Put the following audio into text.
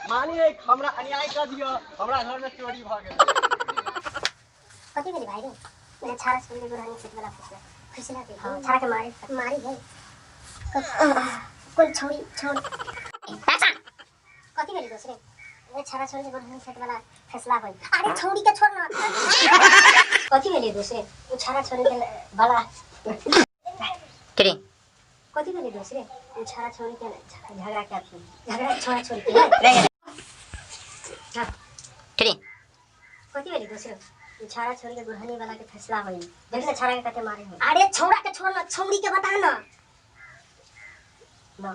मानिए हमरा अन्याय कर दियो, हमरा घर में चोरी भ गेल। कथी भेली भाई रे? मैं छाड़ा छोड़ के गुरानी से वाला फुसला के छाड़ा के मारी है। कोई छोड़ी ऐसा कथी भेली दूसरे? मैं छाड़ा छोड़ के गुरानी से वाला फैसला होई। अरे छोड़ी के छोड़ ना। कथी भेली दूसरे? वो छाड़ा छोड़ के वाला करी कथी भेली दूसरे? वो छाड़ा छोड़ के झगड़ा क्या थी? झगड़ा छोड़ा छोड़ के हां करी कथी भेली दूसरे? छाड़ा छोड़ के गुरहनी वाला के फैसला होई। देख ले छाड़ा के कते मारे हो। अरे छोड़ा के छोड़ ना, छौड़ी के बता ना। ना